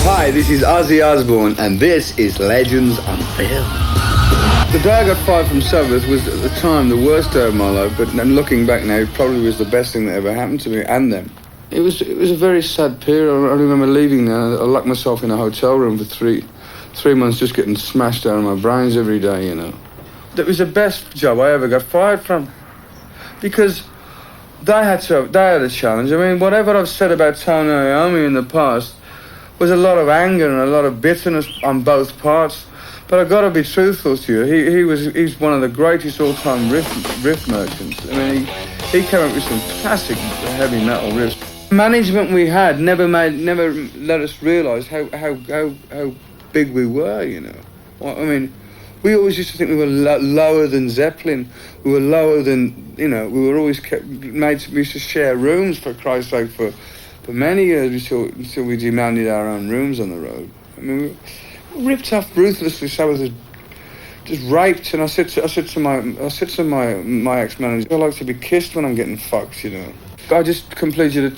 Hi, this is Ozzy Osbourne, and this is Legends Unveiled. The day I got fired from Sabbath was, at the time, the worst day of my life, but looking back now, it probably was the best thing that ever happened to me and them. It was a very sad period. I remember leaving there. I locked myself in a hotel room for three months, just getting smashed out of my brains every day, you know. That was the best job I ever got fired from, because they had a challenge. I mean, whatever I've said about Tony Iommi in the past was a lot of anger and a lot of bitterness on both parts. But I've got to be truthful to you. He's one of the greatest all-time riff merchants. I mean, he came up with some classic heavy metal riffs. Management we had never let us realise how big we were. You know, I mean, we always used to think we were lower than Zeppelin. We were lower than, you know. We were always we used to share rooms, for Christ's sake, for many years until we demanded our own rooms on the road. I mean, we ripped off ruthlessly. So I was just raped, and I said to my ex-manager, I like to be kissed when I'm getting fucked, you know. I just completed a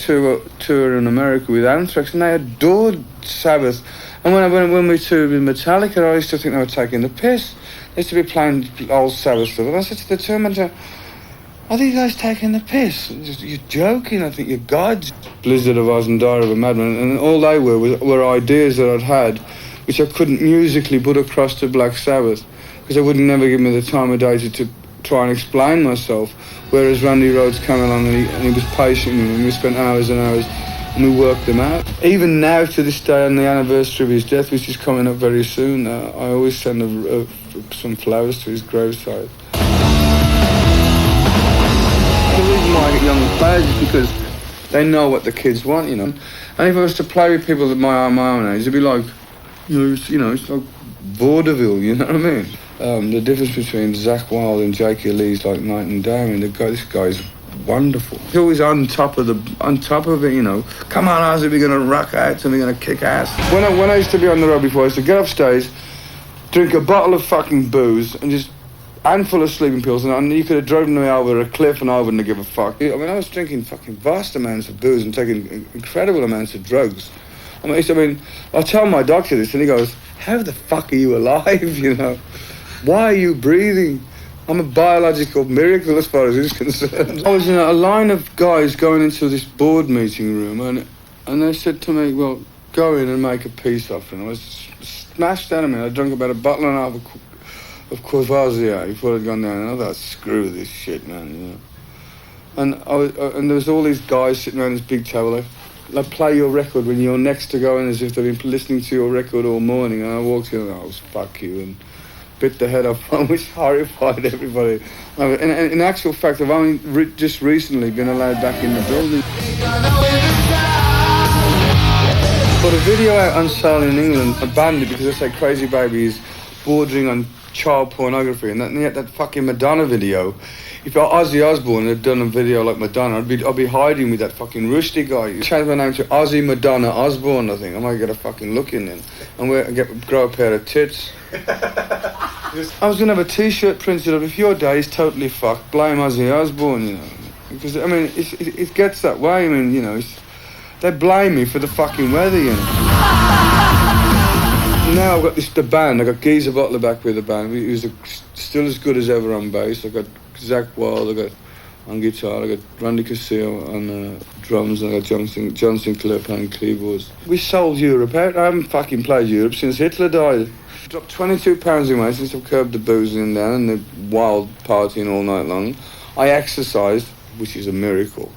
tour in America with Anthrax, and they adored Sabbath. And when we toured with Metallica, I used to think they were taking the piss. They used to be playing old Sabbath stuff. And I said to the tour manager, are these guys taking the piss? You're joking, I think you're gods. Blizzard of Oz and Diary of a Madman, and all they were ideas that I'd had, which I couldn't musically put across to Black Sabbath, because they wouldn't never give me the time of day to try and explain myself. Whereas Randy Rhoads came along and he was patient, and we spent hours and hours and we worked them out. Even now, to this day, on the anniversary of his death, which is coming up very soon, I always send some flowers to his graveside. The reason why I get younger players is because they know what the kids want, you know. And if I was to play with people at my own age, it'd be like, it's like vaudeville, you know what I mean? The difference between Zakk Wylde and Jakey Lee's like night and day. I mean, this guy's wonderful. He's always on top of it, you know. Come on, Ozzy, we're gonna rock out and we're gonna kick ass. When I used to be on the road before, I used to get off stage, drink a bottle of fucking booze, and just handful of sleeping pills, and you could have driven me over a cliff and I wouldn't have given a fuck. I mean, I was drinking fucking vast amounts of booze and taking incredible amounts of drugs. I mean, I tell my doctor this, and he goes, how the fuck are you alive, you know? Why are you breathing? I'm a biological miracle as far as he's concerned. I was in a line of guys going into this board meeting room, and they said to me, well, go in and make a peace offering. I was smashed out of me. I drank about a bottle and a half of Courvoisier before I'd gone down, and I thought, screw this shit, man, you know. And there was all these guys sitting around this big table, like play your record when you're next to going, as if they've been listening to your record all morning. And I walked in and I was, fuck you, and bit the head off, which horrified everybody. In actual fact, I've only just recently been allowed back in the building. But a video out on sale in England, abandoned because they say Crazy Baby is bordering on child pornography, and yet that fucking Madonna video. If Ozzy Osbourne had done a video like Madonna, I'd be hiding with that fucking Rushdie guy. Change my name to Ozzy Madonna Osbourne, I think. I might get a fucking look in then. And grow a pair of tits. I was going to have a t-shirt printed of, if your day is totally fucked, blame Ozzy Osbourne, you know. Because, I mean, it gets that way. I mean, you know, they blame me for the fucking weather, you know. Now I've got the band. I got Geezer Butler back with the band. He was still as good as ever on bass. I got Zakk Wylde, I got on guitar, I got Randy Castillo on drums, and I got John Sinclair playing keyboards. We sold Europe out. I haven't fucking played Europe since Hitler died. I dropped 22 pounds in weight since I've curbed the boozing down and the wild partying all night long. I exercised, which is a miracle.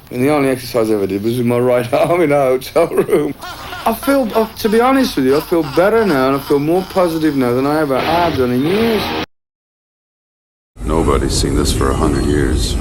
And the only exercise I ever did was with my right arm in a hotel room. I feel, to be honest with you, I feel better now, and I feel more positive now than I ever have done in years. Nobody's seen this for 100 years.